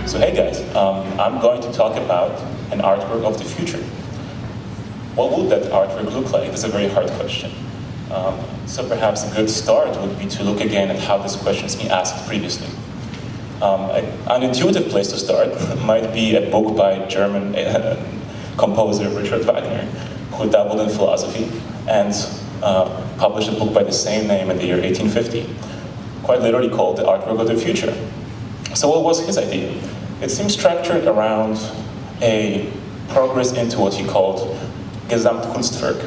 So hey guys, I'm going to talk about an artwork of the future. What would that artwork look like? That's a very hard question. So perhaps a good start would be to look again at how this question has been asked previously. An intuitive place to start might be a book by German composer Richard Wagner, who dabbled in philosophy and published a book by the same name in the year 1850, quite literally called The Artwork of the Future. So what was his idea? It seems structured around a progress into what he called Gesamtkunstwerk,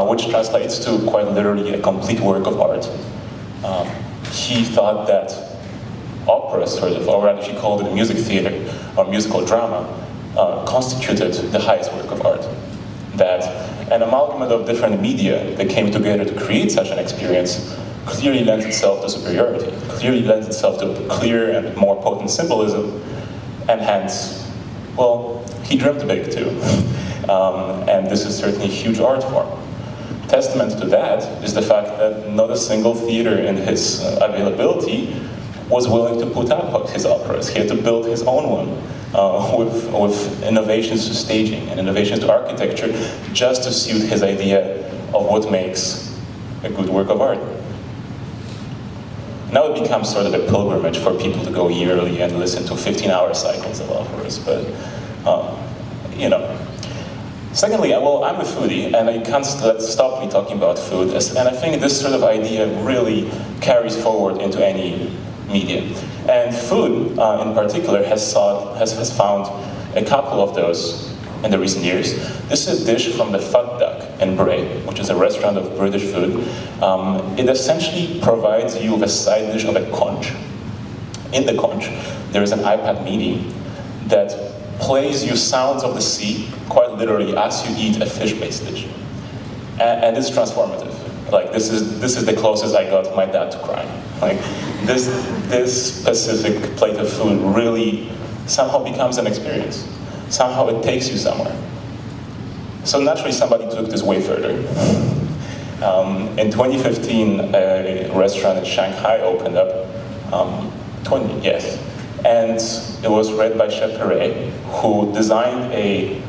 which translates to quite literally a complete work of art. He thought that opera, sort of, or rather he called it a music theater or musical drama, constituted the highest work of art. That an amalgamate of different media that came together to create such an experience clearly lends itself to superiority, clearly lends itself to clear and more potent symbolism, and hence, well, he dreamt big too. And this is certainly a huge art form. Testament to that is the fact that not a single theater in his availability was willing to put out his operas. He had to build his own one with innovations to staging and innovations to architecture just to suit his idea of what makes a good work of art. Now it becomes sort of a pilgrimage for people to go yearly and listen to 15-hour cycles of operas, but, you know. Secondly, well, I'm a foodie, and I can't stop me talking about food, and I think this sort of idea really carries forward into any media. And food, in particular, has found a couple of those in the recent years. This is a dish from the Fat Duck in Bray, which is a restaurant of British food. It essentially provides you with a side dish of a conch. In the conch, there is an iPad mini that plays you sounds of the sea, quite literally, as you eat a fish-based dish. And it's transformative. Like, this is the closest I got my dad to crying. Like, this specific plate of food really somehow becomes an experience. Somehow it takes you somewhere. So naturally somebody took this way further. In 2015, a restaurant in Shanghai opened up, and it was read by Chef Perret, who designed a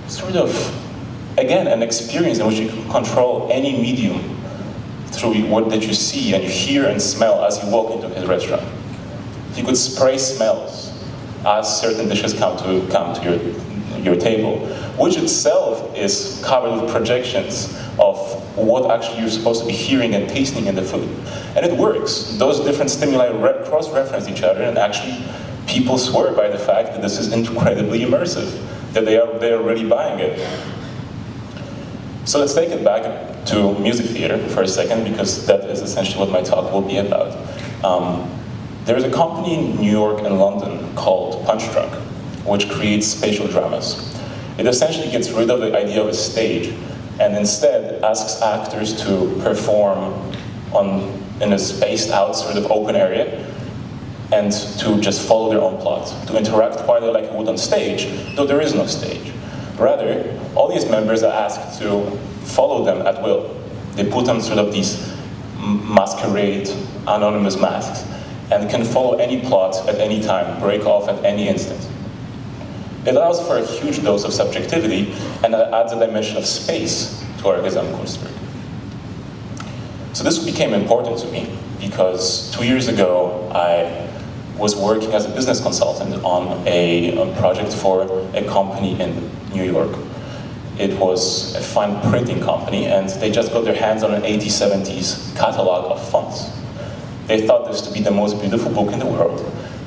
sort of, again, an experience in which you can control any medium through what that you see and you hear and smell as you walk into his restaurant. You could spray smells as certain dishes come to your table, which itself is covered with projections of what actually you're supposed to be hearing and tasting in the food. And it works. Those different stimuli cross-reference each other, and actually people swear by the fact that this is incredibly immersive, that they are really buying it. So let's take it back to music theater for a second, because that is essentially what my talk will be about. There's a company in New York and London called Punch Drunk, which creates spatial dramas. It essentially gets rid of the idea of a stage and instead asks actors to perform in a spaced out sort of open area and to just follow their own plot, to interact quite like it would on stage, though there is no stage. Rather, all these members are asked to follow them at will. They put on sort of these masquerade, anonymous masks, and can follow any plot at any time, break off at any instant. It allows for a huge dose of subjectivity and adds a dimension of space to our Gesamtkunstwerk. So this became important to me because 2 years ago I was working as a business consultant on a project for a company in New York. It was a fine printing company, and they just got their hands on an 80s, 70s catalog of fonts. They thought this to be the most beautiful book in the world.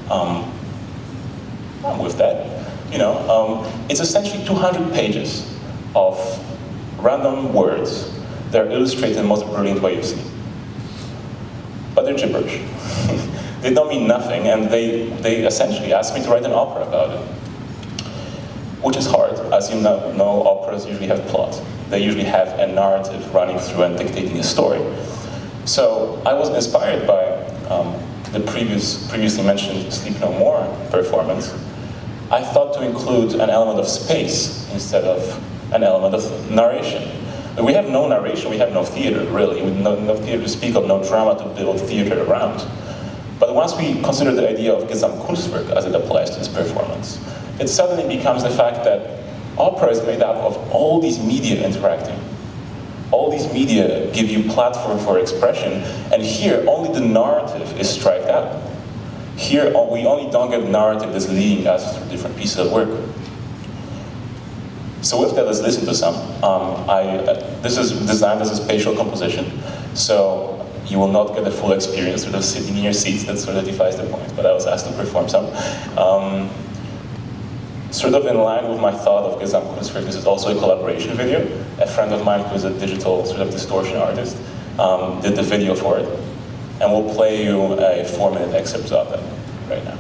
I'm with that. You know, it's essentially 200 pages of random words that are illustrated in the most brilliant way you've seen. But they're gibberish. They don't mean nothing, and they essentially asked me to write an opera about it. Which is hard. As you know, operas usually have plot. They usually have a narrative running through and dictating a story. So I was inspired by the previously mentioned Sleep No More performance. I thought to include an element of space instead of an element of narration. But we have no narration, we have no theater, really. We have no theater to speak of, no drama to build theater around. But But once we consider the idea of Gesamtkunstwerk as it applies to this performance, it suddenly becomes the fact that opera is made up of all these media interacting. All these media give you platform for expression, and here only the narrative is striked out. Here we only don't get narrative that's leading us through different pieces of work. So with that, let's listen to some. This is designed as a spatial composition, so you will not get a full experience sort of sitting in your seats. That sort of defies the point, but I was asked to perform some. Sort of in line with my thought of Gesamtkunstwerk, this is also a collaboration video. A friend of mine who is a digital sort of distortion artist did the video for it. And we'll play you a 4-minute excerpt of that right now.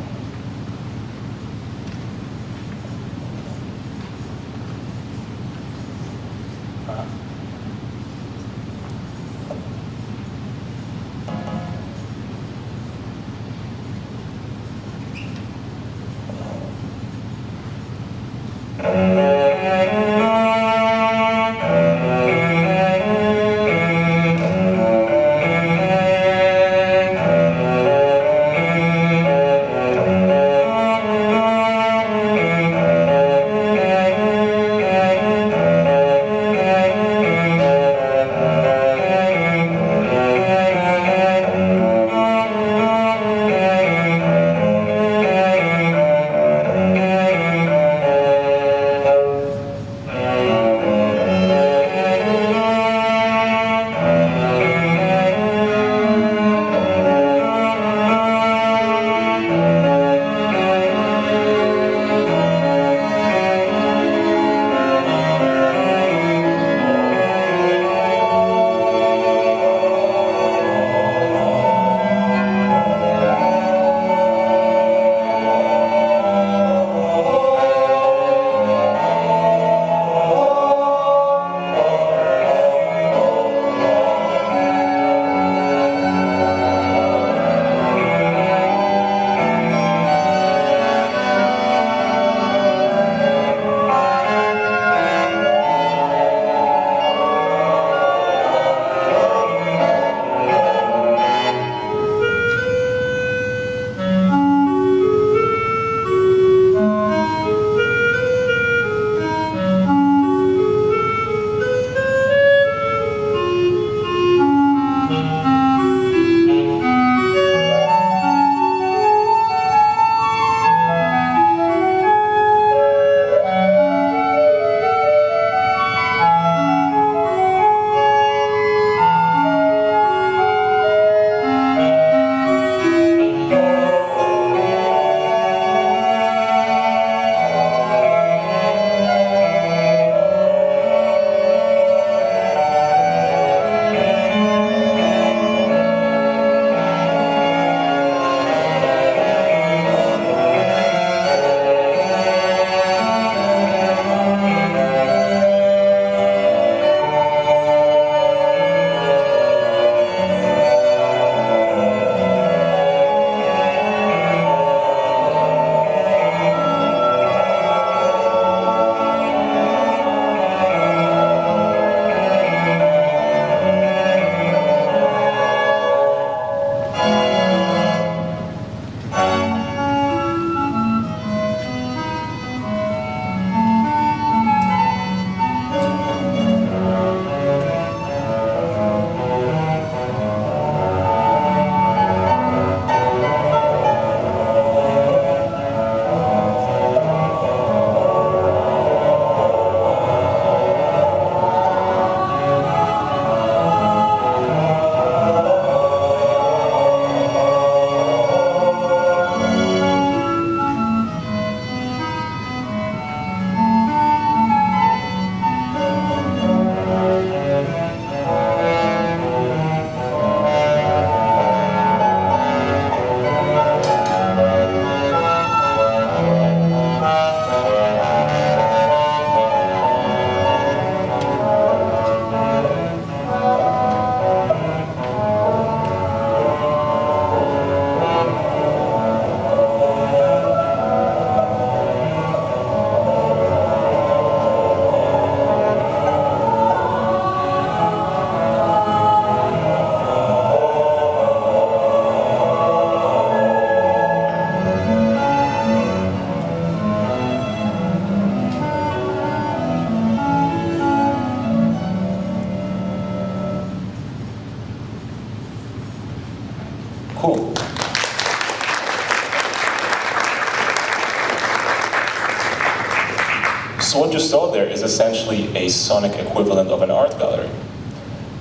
So what you saw there is essentially a sonic equivalent of an art gallery.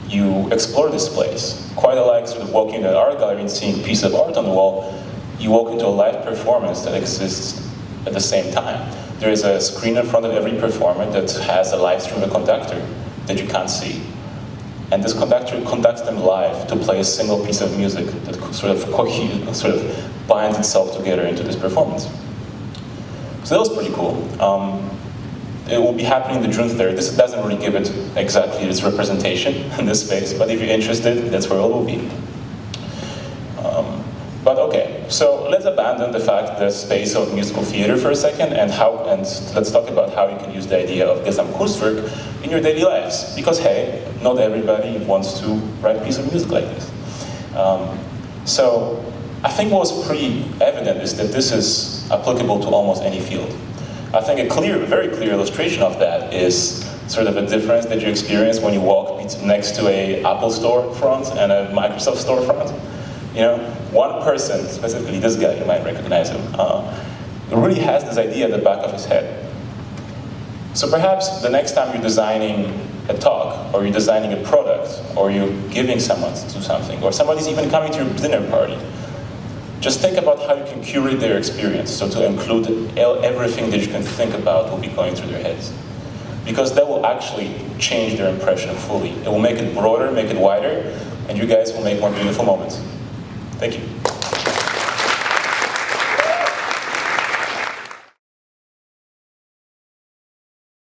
You explore this place. Quite unlike sort of walking into an art gallery and seeing a piece of art on the wall, you walk into a live performance that exists at the same time. There is a screen in front of every performer that has a live stream of a conductor that you can't see. And this conductor conducts them live to play a single piece of music that sort of binds itself together into this performance. So that was pretty cool. It will be happening the June 3rd. This doesn't really give it exactly its representation in this space, but if you're interested, that's where it will be. But okay, so let's abandon the space of musical theater for a second, and let's talk about how you can use the idea of Gesamtkunstwerk in your daily lives. Because hey, not everybody wants to write a piece of music like this. So I think what was pretty evident is that this is applicable to almost any field. I think a very clear illustration of that is sort of a difference that you experience when you walk next to a Apple storefront and a Microsoft storefront. You know, one person, specifically this guy, you might recognize him, really has this idea at the back of his head. So perhaps the next time you're designing a talk, or you're designing a product, or you're giving someone to something, or somebody's even coming to your dinner party, just think about how you can curate their experience, so to include everything that you can think about will be going through their heads. Because that will actually change their impression fully. It will make it broader, make it wider, and you guys will make more beautiful moments. Thank you.